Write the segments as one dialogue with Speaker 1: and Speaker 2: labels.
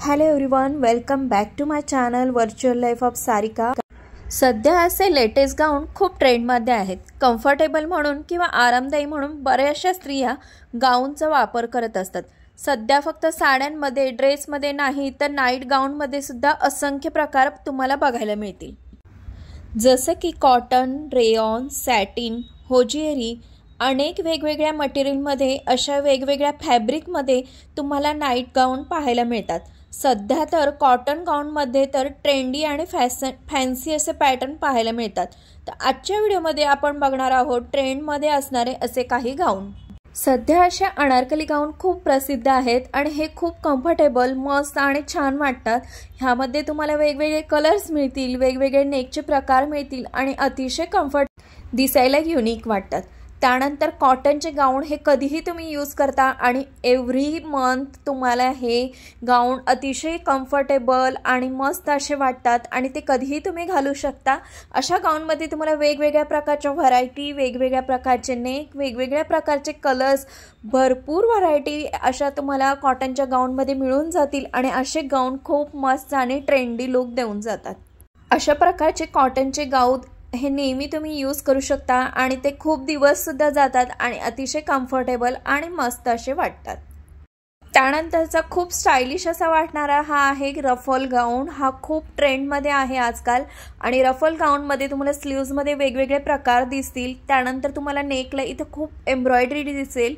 Speaker 1: Hello everyone, welcome back to my channel virtual life of Sarika. सध्या असे latest गाऊन खूप ट्रेंडमध्ये आहेत। कम्फर्टेबल म्हणून किंवा आरामदायी म्हणून बऱ्याचशा स्त्रिया गाऊनचा वापर करत असतात। सध्या फक्त साड्यांमध्ये, ड्रेसमध्ये नाही तर नाईट गाऊनमध्ये सुद्धा असंख्य प्रकार तुम्हाला बघायला मिळतील। जसं की कॉटन, रेयॉन, सॅटिन, होजिएरी, अनेक वेगवेगळ्या मटेरियलमध्ये, अशा वेगवेगळ्या फॅब्रिकमध्ये तुम्हाला नाईट गाऊन पाहायला मिळतात। सध्या तर कॉटन गाऊनमध्ये तर ट्रेंडी आणि फॅन्सी असे पॅटर्न पाहायला मिळतात। तर आजच्या व्हिडिओमध्ये आपण बघणार आहोत ट्रेंडमध्ये असणारे असे काही गाऊन। सध्या अशा अनारकली गाऊन खूप प्रसिद्ध आहेत आणि हे खूप कम्फर्टेबल, मस्त आणि छान वाटतात। ह्यामध्ये तुम्हाला वेगवेगळे कलर्स मिळतील, वेगवेगळे नेकचे प्रकार मिळतील आणि अतिशय कम्फर्ट दिसायला युनिक वाटतात। त्यानंतर कॉटनचे गाऊन हे कधीही तुम्ही यूज करता आणि एव्हरी मंथ तुम्हाला हे गाऊन अतिशय कम्फर्टेबल आणि मस्त असे वाटतात आणि ते कधीही तुम्ही घालू शकता। अशा गाऊनमध्ये तुम्हाला वेगवेगळ्या प्रकारच्या व्हरायटी, वेगवेगळ्या प्रकारचे नेक, वेगवेगळ्या प्रकारचे कलर्स, भरपूर व्हरायटी अशा तुम्हाला कॉटनच्या गाऊनमध्ये मिळून जातील आणि असे गाऊन खूप मस्त आणि ट्रेंडी लुक देऊन जातात। अशा प्रकारचे कॉटनचे गाऊन हे नेहमी तुम्ही यूज करू शकता आणि ते खूप दिवस सुद्धा जातात आणि अतिशय कम्फर्टेबल आणि मस्त असे वाटतात। त्यानंतरचा खूप स्टायलिश असा वाटणारा हा आहे रफल गाऊन। हा खूप ट्रेंडमध्ये आहे आजकाल आणि रफल गाऊनमध्ये तुम्हाला स्लीव्जमध्ये वेगवेगळे प्रकार दिसतील। त्यानंतर तुम्हाला नेकला इथं खूप एम्ब्रॉयडरी दिसेल।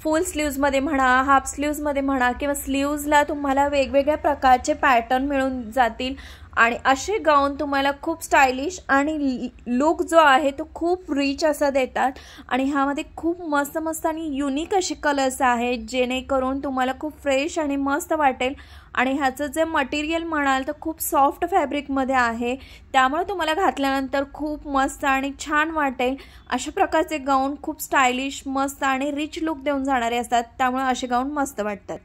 Speaker 1: फुल स्लीव्जमध्ये म्हणा, हाफ स्लीव्जमध्ये म्हणा किंवा स्लीव्जला तुम्हाला वेगवेगळ्या प्रकारचे पॅटर्न मिळून जातील आणि असे गाऊन तुम्हाला खूप स्टायलिश आणि लुक जो आहे तो खूप रिच असा देतात आणि ह्यामध्ये खूप मस्त मस्त आणि युनिक असे कलर्स आहेत जेणेकरून तुम्हाला खूप फ्रेश आणि मस्त वाटेल। आणि ह्याचं जे मटेरियल म्हणाल तर खूप सॉफ्ट फॅब्रिकमध्ये आहे, त्यामुळे तुम्हाला घातल्यानंतर खूप मस्त आणि छान वाटेल। अशा प्रकारचे गाऊन खूप स्टायलिश, मस्त आणि रिच लुक देऊन जाणारे असतात, त्यामुळे असे गाऊन मस्त वाटतात।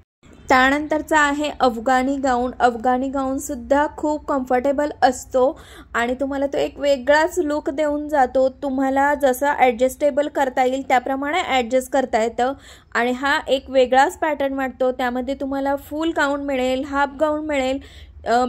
Speaker 1: त्यानंतरचा आहे अफगाणी गाऊन। अफगाणी गाऊन सुद्धा खूप कम्फर्टेबल असतो आणि तुम्हाला तो एक वेगळाच लुक देऊन जातो। तुम्हाला जसं ॲडजस्टेबल करता येईल त्याप्रमाणे ॲडजस्ट करता येतं आणि हा एक वेगळाच पॅटर्न वाटतो। त्यामध्ये तुम्हाला फुल गाऊन मिळेल, हाफ गाऊन मिळेल,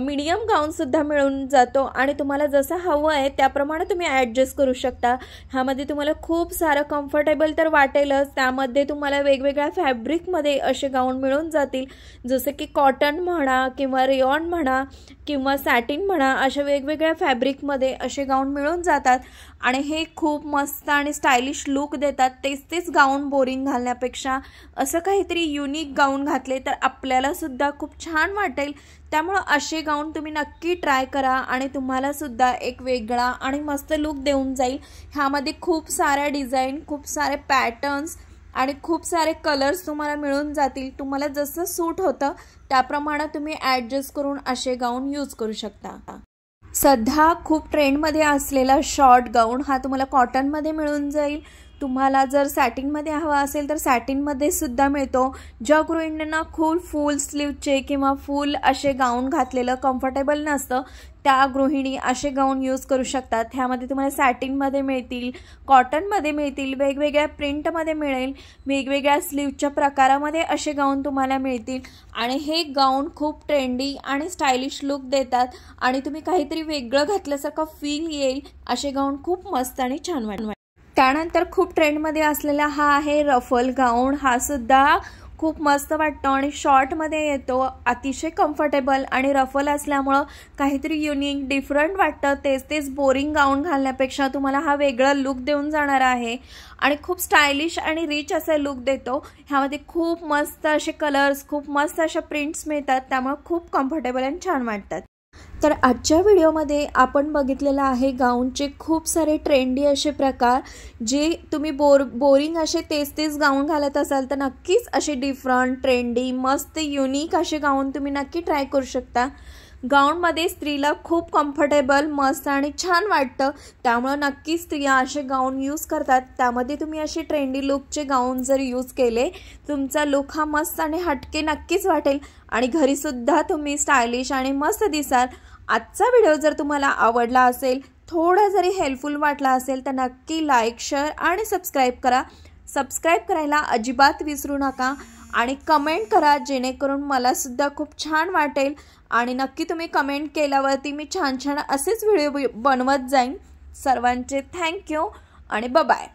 Speaker 1: मीडियम गाऊनसुद्धा मिळून जातो आणि तुम्हाला जसं हवं आहे त्याप्रमाणे तुम्ही ॲडजस्ट करू शकता। ह्यामध्ये तुम्हाला खूप सारं कम्फर्टेबल तर वाटेलच, त्यामध्ये तुम्हाला वेगवेगळ्या फॅब्रिकमध्ये असे गाऊन मिळून जातील, जसं की कॉटन म्हणा किंवा रेयॉन म्हणा किंवा सॅटिन म्हणा, अशा वेगवेगळ्या फॅब्रिकमध्ये असे गाऊन मिळून जातात आणि हे खूप मस्त आणि स्टायलिश लुक देतात। तेच गाऊन बोरिंग घालण्यापेक्षा असं काहीतरी युनिक गाऊन घातले तर आपल्याला सुद्धा खूप छान वाटेल। त्यामुळे असे गाऊन तुम्ही नक्की ट्राय करा आणि तुम्हाला सुद्धा एक वेगळा आणि मस्त लुक देऊन जाईल। ह्यामध्ये खूप साऱ्या डिझाईन, खूप सारे पॅटर्न्स आणि खूप सारे कलर्स तुम्हाला मिळून जातील। तुम्हाला जसं सूट होतं त्याप्रमाणे तुम्ही ॲडजस्ट करून असे गाऊन यूज करू शकता। सध्या खूप ट्रेंडमध्ये असलेला शॉर्ट गाऊन हा तुम्हाला कॉटनमध्ये मिळून जाईल। तुम्हाला जर सॅटिनमध्ये हवा असेल तर सॅटिनमध्ये सुद्धा मिळतो। ज्या गृहिणींना फुल स्लीवचे किंवा फुल असे गाऊन घातलेलं कम्फर्टेबल नसतं त्या गृहिणी असे गाऊन यूज करू शकतात। ह्यामध्ये तुम्हाला सॅटिनमध्ये मिळतील, कॉटनमध्ये मिळतील, वेगवेगळ्या प्रिंटमध्ये मिळेल, वेगवेगळ्या स्लीवच्या प्रकारामध्ये असे गाऊन तुम्हाला मिळतील आणि हे गाऊन खूप ट्रेंडी आणि स्टायलिश लुक देतात आणि तुम्ही काहीतरी वेगळं घातल्यासारखं फील येईल। असे गाऊन खूप मस्त आणि छान वाटतात। त्यानंतर खूप ट्रेंडमध्ये असलेला हा आहे रफल गाऊन। हा सुद्धा खूप मस्त वाटतो आणि शॉर्टमध्ये येतो, अतिशय कम्फर्टेबल आणि रफल असल्यामुळं काहीतरी युनिक, डिफरंट वाटतं। तेच बोरिंग गाऊन घालण्यापेक्षा तुम्हाला हा वेगळा लुक देऊन जाणार आहे आणि खूप स्टायलिश आणि रिच असा लुक देतो। ह्यामध्ये खूप मस्त असे कलर्स, खूप मस्त अशा प्रिंट्स मिळतात, त्यामुळे खूप कम्फर्टेबल आणि छान वाटतात। तर आजच्या व्हिडिओमध्ये आपण बघितलेलं आहे गाऊनचे खूप सारे ट्रेंडी असे प्रकार। जे तुम्ही बोरिंग असे तेच गाऊन घालत असाल तर नक्कीच असे डिफरंट, ट्रेंडी, मस्त, युनिक असे गाऊन तुम्ही नक्की ट्राय करू शकता। गाऊनमध्ये स्त्रीला खूप कम्फर्टेबल, मस्त आणि छान वाटतं, त्यामुळे नक्की स्त्रिया असे गाऊन यूज करतात। त्यामध्ये तुम्ही असे ट्रेंडी लुकचे गाऊन जर यूज केले, तुमचा लुक हा मस्त आणि हटके नक्कीच वाटेल आणि घरीसुद्धा तुम्ही स्टायलिश आणि मस्त दिसाल। आजचा व्हिडिओ जर तुम्हाला आवडला असेल, थोडा जरी हेल्पफुल वाटला असेल तर नक्की लाईक, शेअर आणि सबस्क्राईब करा। सबस्क्राईब करायला अजिबात विसरू नका आणि कमेंट करा, जेणेकरून मलासुद्धा खूप छान वाटेल आणि नक्की तुम्ही कमेंट केल्यावरती मी छान छान असेच व्हिडिओ बनवत जाईन। सर्वांचे थँक्यू आणि बाय बाय।